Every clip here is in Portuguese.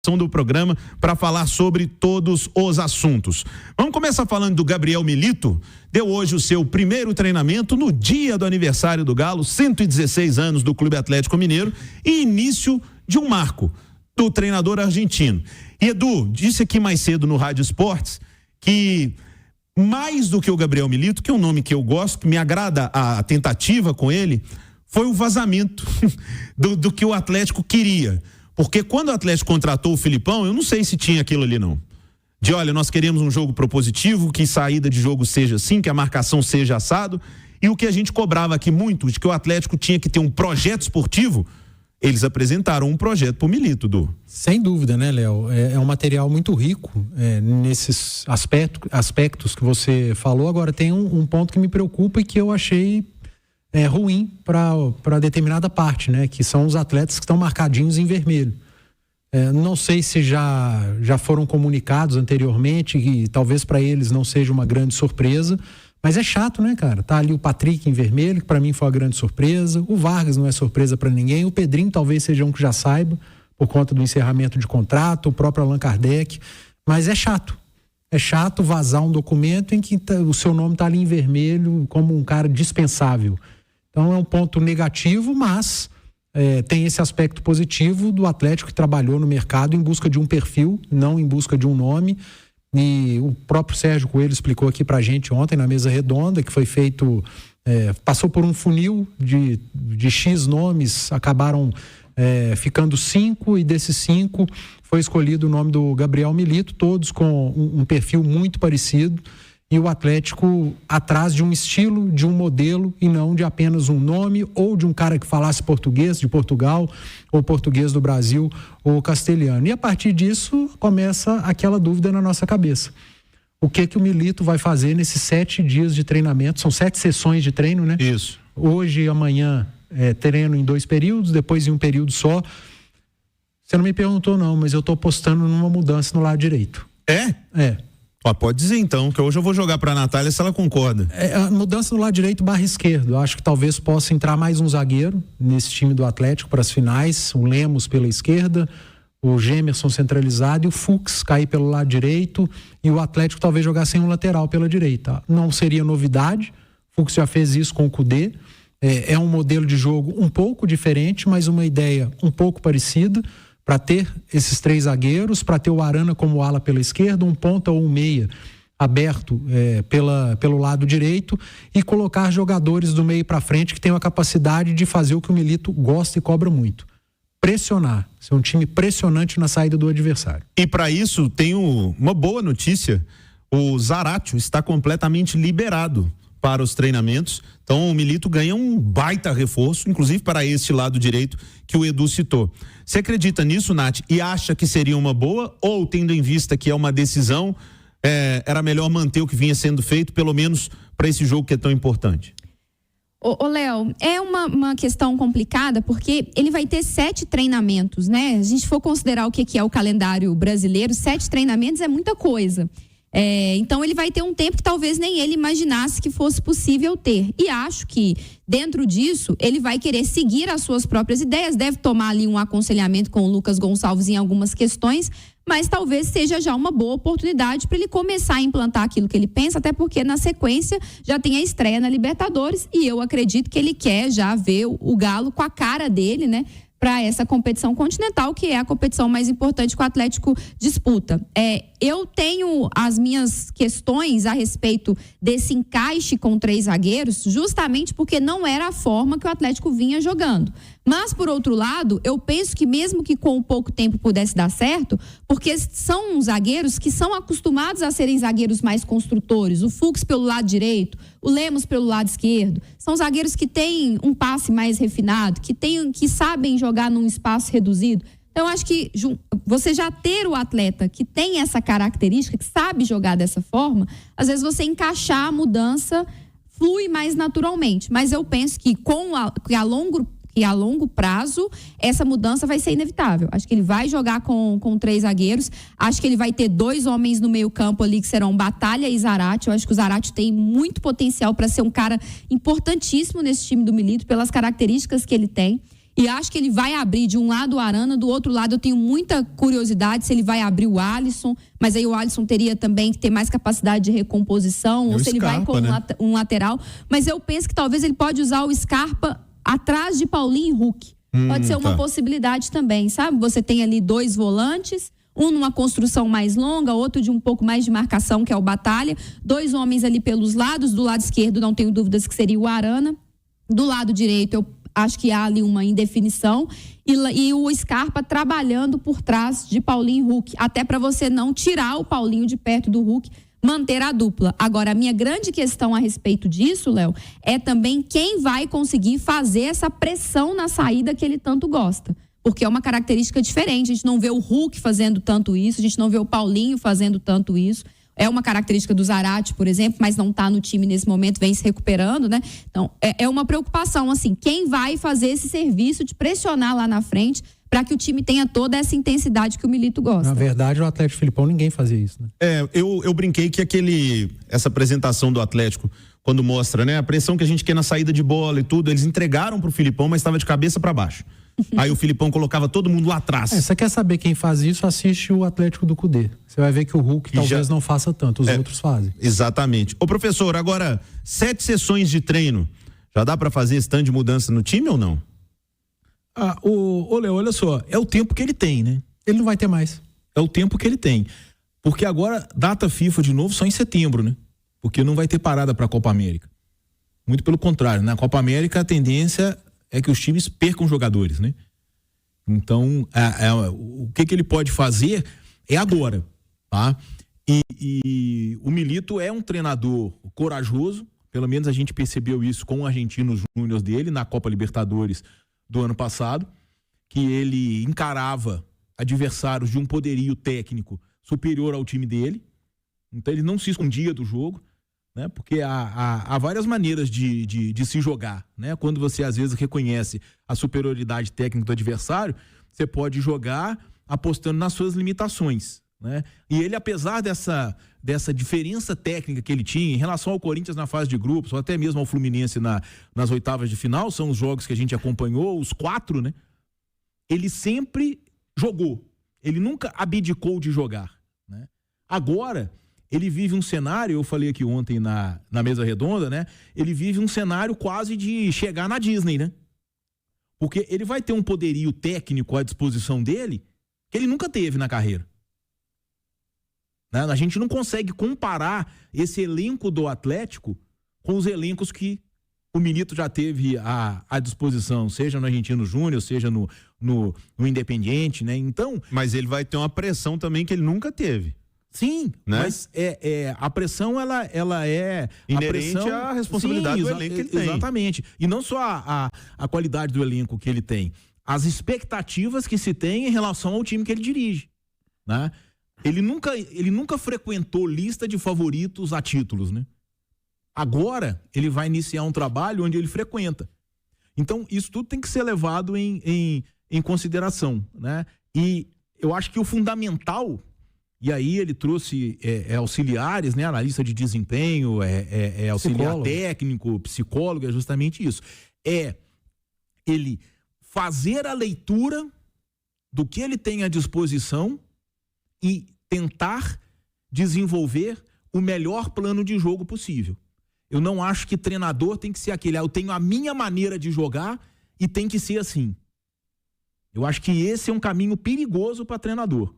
do programa para falar sobre todos os assuntos. Vamos começar falando do Gabriel Milito. Deu hoje o seu primeiro treinamento no dia do aniversário do Galo, 116 anos do Clube Atlético Mineiro e início de um marco do treinador argentino. E Edu, disse aqui mais cedo no Rádio Esportes que mais do que o Gabriel Milito, que é um nome que eu gosto, que me agrada a tentativa com ele, foi o vazamento do que o Atlético queria. Porque quando o Atlético contratou o Filipão, eu não sei se tinha aquilo ali não. De olha, nós queremos um jogo propositivo, que saída de jogo seja assim, que a marcação seja assado. E o que a gente cobrava aqui muito, de que o Atlético tinha que ter um projeto esportivo, eles apresentaram um projeto pro Milito, Du. Sem dúvida, né, Léo? É um material muito rico nesses aspectos que você falou. Agora, tem um ponto que me preocupa e que eu achei ruim para determinada parte, né? Que são os atletas que estão marcadinhos em vermelho. Não sei se já foram comunicados anteriormente, e talvez para eles não seja uma grande surpresa, mas é chato, né, cara? Tá ali o Patrick em vermelho, que para mim foi uma grande surpresa. O Vargas não é surpresa para ninguém. O Pedrinho talvez seja um que já saiba, por conta do encerramento de contrato, o próprio Allan Kardec. Mas é chato. É chato vazar um documento em que o seu nome tá ali em vermelho como um cara dispensável. Então é um ponto negativo, mas tem esse aspecto positivo do Atlético que trabalhou no mercado em busca de um perfil, não em busca de um nome. E o próprio Sérgio Coelho explicou aqui pra gente ontem na mesa redonda que foi feito, passou por um funil de X nomes, acabaram ficando 5 e desses 5 foi escolhido o nome do Gabriel Milito, todos com um perfil muito parecido. E o Atlético atrás de um estilo, de um modelo e não de apenas um nome ou de um cara que falasse português de Portugal ou português do Brasil ou castelhano. E a partir disso começa aquela dúvida na nossa cabeça. O que o Milito vai fazer nesses 7 dias de treinamento? São 7 sessões de treino, né? Isso. Hoje e amanhã treino em 2 períodos, depois em um período só. Você não me perguntou não, mas eu tô apostando numa mudança no lado direito. É. Pode dizer então, que hoje eu vou jogar pra Natália se ela concorda. A mudança no lado direito / esquerdo. Eu acho que talvez possa entrar mais um zagueiro nesse time do Atlético para as finais. O Lemos pela esquerda, o Gemerson centralizado e o Fux cair pelo lado direito. E o Atlético talvez jogar sem um lateral pela direita. Não seria novidade. O Fux já fez isso com o Kudê. É um modelo de jogo um pouco diferente, mas uma ideia um pouco parecida. Para ter esses 3 zagueiros, para ter o Arana como ala pela esquerda, um ponta ou um meia aberto pelo lado direito e colocar jogadores do meio para frente que tenham a capacidade de fazer o que o Milito gosta e cobra muito. Pressionar, ser um time pressionante na saída do adversário. E para isso tenho uma boa notícia, o Zaratio está completamente liberado para os treinamentos, então o Milito ganha um baita reforço, inclusive para este lado direito que o Edu citou. Você acredita nisso, Nath, e acha que seria uma boa, ou tendo em vista que é uma decisão, era melhor manter o que vinha sendo feito, pelo menos para esse jogo que é tão importante? Ô Léo, é uma questão complicada porque ele vai ter 7 treinamentos, né? A gente for considerar o que é o calendário brasileiro, 7 treinamentos é muita coisa. Então ele vai ter um tempo que talvez nem ele imaginasse que fosse possível ter. E acho que dentro disso ele vai querer seguir as suas próprias ideias, deve tomar ali um aconselhamento com o Lucas Gonçalves em algumas questões, mas talvez seja já uma boa oportunidade para ele começar a implantar aquilo que ele pensa, até porque na sequência já tem a estreia na Libertadores e eu acredito que ele quer já ver o Galo com a cara dele, né? Para essa competição continental, que é a competição mais importante que o Atlético disputa. Eu tenho as minhas questões a respeito desse encaixe com 3 zagueiros, justamente porque não era a forma que o Atlético vinha jogando. Mas, por outro lado, eu penso que mesmo que com pouco tempo pudesse dar certo, porque são zagueiros que são acostumados a serem zagueiros mais construtores, o Fux pelo lado direito, o Lemos pelo lado esquerdo, são zagueiros que têm um passe mais refinado, que sabem jogar num espaço reduzido. Então, eu acho que você já ter o atleta que tem essa característica, que sabe jogar dessa forma, às vezes você encaixar a mudança flui mais naturalmente. Mas eu penso que a longo prazo, essa mudança vai ser inevitável. Acho que ele vai jogar com 3 zagueiros. Acho que ele vai ter 2 homens no meio campo ali, que serão Batalha e Zaratio. Eu acho que o Zaratio tem muito potencial para ser um cara importantíssimo nesse time do Milito, pelas características que ele tem. E acho que ele vai abrir de um lado o Arana, do outro lado eu tenho muita curiosidade se ele vai abrir o Alisson, mas aí o Alisson teria também que ter mais capacidade de recomposição, ou se ele vai com um lateral. Mas eu penso que talvez ele pode usar o Scarpa atrás de Paulinho e Hulk. Pode ser uma possibilidade também, sabe? Você tem ali 2 volantes, um numa construção mais longa, outro de um pouco mais de marcação, que é o Batalha. 2 homens ali pelos lados. Do lado esquerdo, não tenho dúvidas que seria o Arana. Do lado direito, eu acho que há ali uma indefinição. E o Scarpa trabalhando por trás de Paulinho e Hulk. Até para você não tirar o Paulinho de perto do Hulk, manter a dupla. Agora, a minha grande questão a respeito disso, Léo, é também quem vai conseguir fazer essa pressão na saída que ele tanto gosta. Porque é uma característica diferente. A gente não vê o Hulk fazendo tanto isso, a gente não vê o Paulinho fazendo tanto isso. É uma característica do Zarate, por exemplo, mas não está no time nesse momento, vem se recuperando, né? Então, é uma preocupação, assim, quem vai fazer esse serviço de pressionar lá na frente para que o time tenha toda essa intensidade que o Milito gosta. Na verdade, o Atlético Filipão, ninguém fazia isso, né? Eu brinquei que essa apresentação do Atlético, quando mostra, né, a pressão que a gente quer na saída de bola e tudo, eles entregaram pro Filipão, mas estava de cabeça para baixo. Aí o Filipão colocava todo mundo lá atrás. Você quer saber quem faz isso? Assiste o Atlético do Cudê. Você vai ver que o Hulk talvez não faça tanto, os outros fazem. Exatamente. Ô professor, agora 7 sessões de treino, já dá para fazer esse tanto de mudança no time ou não? Léo, olha só, é o tempo que ele tem, né? Ele não vai ter mais. É o tempo que ele tem. Porque agora, data FIFA de novo só em setembro, né? Porque não vai ter parada para a Copa América. Muito pelo contrário, na Copa América a tendência é que os times percam jogadores, né? Então, o que ele pode fazer é agora, tá? E o Milito é um treinador corajoso, pelo menos a gente percebeu isso com o Argentino Júnior dele na Copa Libertadores do ano passado, que ele encarava adversários de um poderio técnico superior ao time dele, então ele não se escondia do jogo, né? Porque há várias maneiras de se jogar, né? Quando você às vezes reconhece a superioridade técnica do adversário, você pode jogar apostando nas suas limitações, né? E ele, apesar dessa diferença técnica que ele tinha em relação ao Corinthians na fase de grupos, ou até mesmo ao Fluminense nas oitavas de final, são os jogos que a gente acompanhou, os 4, né? Ele sempre jogou, ele nunca abdicou de jogar, né? Agora ele vive um cenário, eu falei aqui ontem na mesa redonda, né? Ele vive um cenário quase de chegar na Disney, né? Porque ele vai ter um poderio técnico à disposição dele que ele nunca teve na carreira. Né? A gente não consegue comparar esse elenco do Atlético com os elencos que o Milito já teve à disposição, seja no Argentino Júnior, seja no Independiente, né? Então, mas ele vai ter uma pressão também que ele nunca teve. Sim, né? Mas a pressão, ela é inerente à responsabilidade do elenco que ele tem. Exatamente. E não só a qualidade do elenco que ele tem, as expectativas que se tem em relação ao time que ele dirige, né? Ele nunca frequentou lista de favoritos a títulos, né? Agora ele vai iniciar um trabalho onde ele frequenta. Então isso tudo tem que ser levado em consideração, né? E eu acho que o fundamental, e aí ele trouxe auxiliares, né? Analista de desempenho, auxiliar técnico, psicólogo, é justamente isso. É ele fazer a leitura do que ele tem à disposição e tentar desenvolver o melhor plano de jogo possível. Eu não acho que treinador tem que ser aquele, eu tenho a minha maneira de jogar e tem que ser assim. Eu acho que esse é um caminho perigoso para treinador.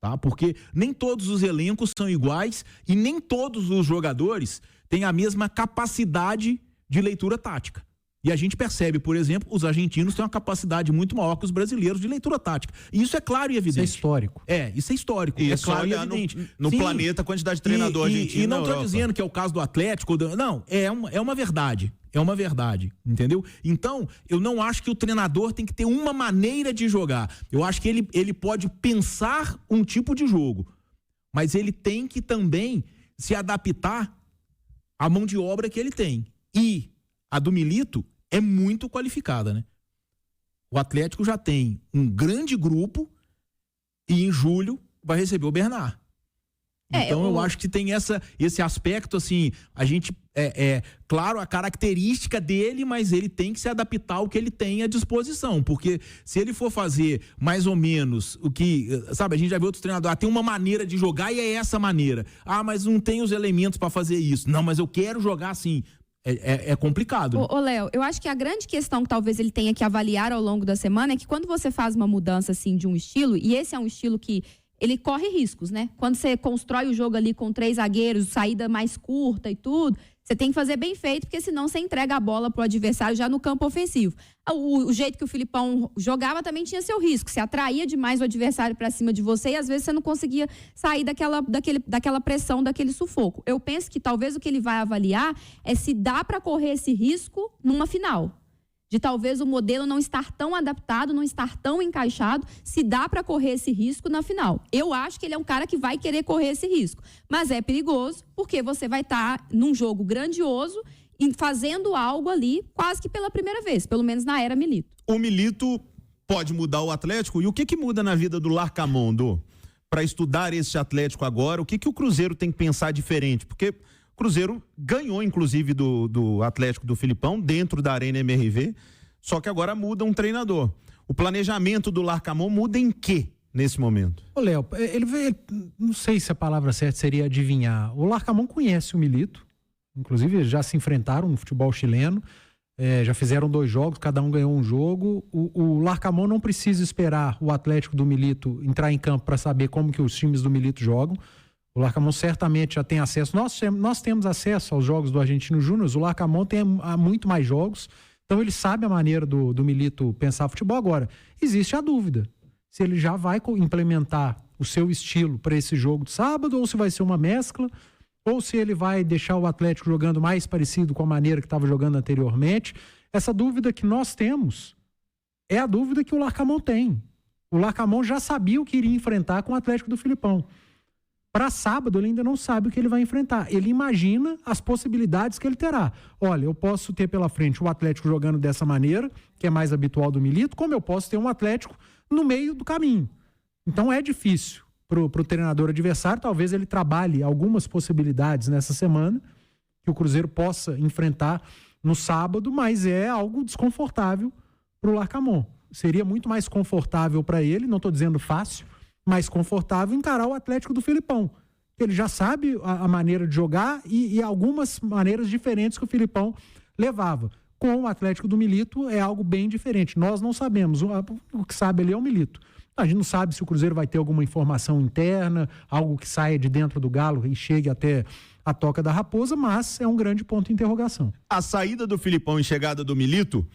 Tá? Porque nem todos os elencos são iguais e nem todos os jogadores têm a mesma capacidade de leitura tática. E a gente percebe, por exemplo, os argentinos têm uma capacidade muito maior que os brasileiros de leitura tática. E isso é claro e evidente. Isso é histórico. Isso é histórico. E é claro e evidente. No planeta, a quantidade de treinador argentino. E não estou dizendo que é o caso do Atlético. Não, é uma verdade. É uma verdade, entendeu? Então, eu não acho que o treinador tem que ter uma maneira de jogar. Eu acho que ele pode pensar um tipo de jogo, mas ele tem que também se adaptar à mão de obra que ele tem. E a do Milito é muito qualificada, né? O Atlético já tem um grande grupo e em julho vai receber o Bernard. Então eu acho que tem esse aspecto, assim, a gente claro, a característica dele, mas ele tem que se adaptar ao que ele tem à disposição, porque se ele for fazer mais ou menos o que, sabe, a gente já viu outros treinadores, tem uma maneira de jogar e é essa maneira, mas não tem os elementos para fazer isso, não, mas eu quero jogar assim, é complicado. Ô Léo, eu acho que a grande questão que talvez ele tenha que avaliar ao longo da semana é que quando você faz uma mudança assim de um estilo, e esse é um estilo que ele corre riscos, né? Quando você constrói o jogo ali com 3 zagueiros, saída mais curta e tudo, você tem que fazer bem feito, porque senão você entrega a bola pro adversário já no campo ofensivo. O jeito que o Filipão jogava também tinha seu risco. Você atraía demais o adversário para cima de você e às vezes você não conseguia sair daquela pressão, daquele sufoco. Eu penso que talvez o que ele vai avaliar é se dá para correr esse risco numa final. De talvez o modelo não estar tão adaptado, não estar tão encaixado, se dá para correr esse risco na final. Eu acho que ele é um cara que vai querer correr esse risco. Mas é perigoso, porque você vai estar num jogo grandioso e fazendo algo ali quase que pela primeira vez, pelo menos na era Milito. O Milito pode mudar o Atlético? E o que muda na vida do Larcamón, para estudar esse Atlético agora? O que o Cruzeiro tem que pensar diferente? Porque o Cruzeiro ganhou, inclusive, do Atlético do Filipão, dentro da Arena MRV, só que agora muda um treinador. O planejamento do Larcamón muda em quê nesse momento? Ô Léo, ele não sei se a palavra certa seria adivinhar. O Larcamón conhece o Milito, inclusive já se enfrentaram no futebol chileno, já fizeram 2 jogos, cada um ganhou um jogo. O Larcamón não precisa esperar o Atlético do Milito entrar em campo para saber como que os times do Milito jogam. O Larcamón certamente já tem acesso. Nós temos acesso aos jogos do Argentino Júnior. O Larcamón tem muito mais jogos. Então ele sabe a maneira do Milito pensar futebol. Agora, existe a dúvida se ele já vai implementar o seu estilo para esse jogo de sábado, ou se vai ser uma mescla, ou se ele vai deixar o Atlético jogando mais parecido com a maneira que estava jogando anteriormente. Essa dúvida que nós temos é a dúvida que o Larcamón tem. O Larcamón já sabia o que iria enfrentar com o Atlético do Filipão. Para sábado, ele ainda não sabe o que ele vai enfrentar. Ele imagina as possibilidades que ele terá. Olha, eu posso ter pela frente o Atlético jogando dessa maneira, que é mais habitual do Milito, como eu posso ter um Atlético no meio do caminho. Então é difícil pro treinador adversário. Talvez ele trabalhe algumas possibilidades nessa semana que o Cruzeiro possa enfrentar no sábado, mas é algo desconfortável pro Larcamón. Seria muito mais confortável para ele, não estou dizendo fácil, mais confortável encarar o Atlético do Filipão. Ele já sabe a maneira de jogar e algumas maneiras diferentes que o Filipão levava. Com o Atlético do Milito é algo bem diferente. Nós não sabemos. O que sabe ali é o Milito. A gente não sabe se o Cruzeiro vai ter alguma informação interna, algo que saia de dentro do Galo e chegue até a Toca da Raposa, mas é um grande ponto de interrogação. A saída do Filipão e chegada do Milito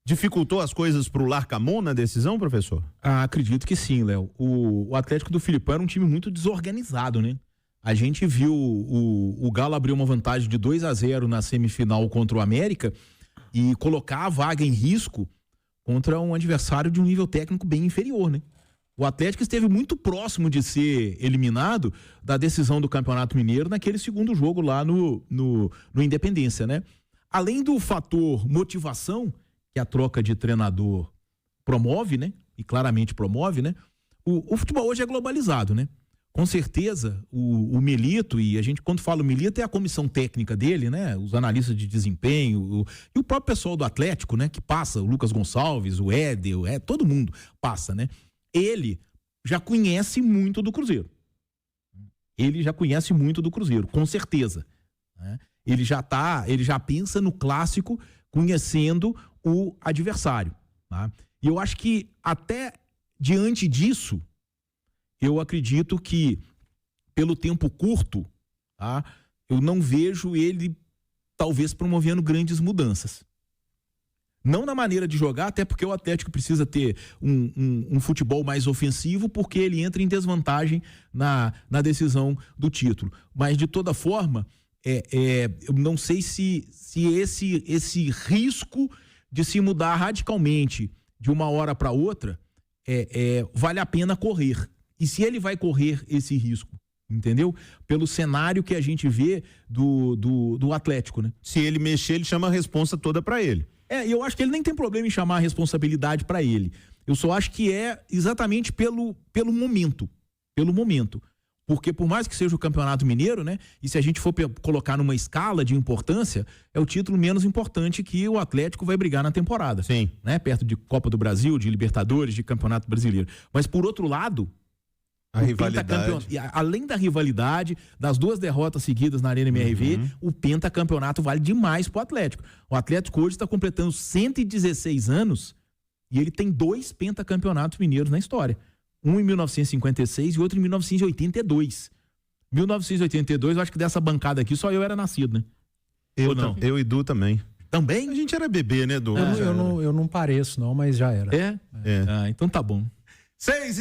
dificultou as coisas pro Larcamón na decisão, professor? Acredito que sim, Léo. O Atlético do Filipão era um time muito desorganizado, né? A gente viu o Galo abrir uma vantagem de 2-0 na semifinal contra o América e colocar a vaga em risco contra um adversário de um nível técnico bem inferior, né? O Atlético esteve muito próximo de ser eliminado da decisão do Campeonato Mineiro naquele segundo jogo lá no Independência, né? Além do fator motivação que a troca de treinador promove, né? E claramente promove, né? O futebol hoje é globalizado, né? Com certeza, o Milito, e a gente quando fala o Milito é a comissão técnica dele, né? Os analistas de desempenho, e o próprio pessoal do Atlético, né? Que passa, o Lucas Gonçalves, o Éder, todo mundo passa, né? Ele já conhece muito do Cruzeiro. Ele já conhece muito do Cruzeiro, com certeza, né? Ele já pensa no clássico conhecendo o adversário, tá? E eu acho que até diante disso, eu acredito que pelo tempo curto, tá? Eu não vejo ele talvez promovendo grandes mudanças. Não na maneira de jogar, até porque o Atlético precisa ter um futebol mais ofensivo, porque ele entra em desvantagem na decisão do título. Mas de toda forma, eu não sei se esse risco de se mudar radicalmente de uma hora para outra vale a pena correr. E se ele vai correr esse risco, entendeu? Pelo cenário que a gente vê do Atlético, né? Se ele mexer, ele chama a responsa toda para ele. E eu acho que ele nem tem problema em chamar a responsabilidade para ele. Eu só acho que é exatamente pelo momento. Pelo momento. Porque por mais que seja o Campeonato Mineiro, né? E se a gente for colocar numa escala de importância, é o título menos importante que o Atlético vai brigar na temporada. Sim. Né? Perto de Copa do Brasil, de Libertadores, de Campeonato Brasileiro. Mas por outro lado, a rivalidade. Além da rivalidade, das 2 derrotas seguidas na Arena MRV, o pentacampeonato vale demais pro Atlético. O Atlético hoje está completando 116 anos e ele tem 2 pentacampeonatos mineiros na história. Um em 1956 e outro em 1982. 1982, eu acho que dessa bancada aqui só eu era nascido, né? Eu não. Eu e Du também. Também? A gente era bebê, né, Du? Eu não pareço, não, mas já era. É? Ah, então tá bom. 6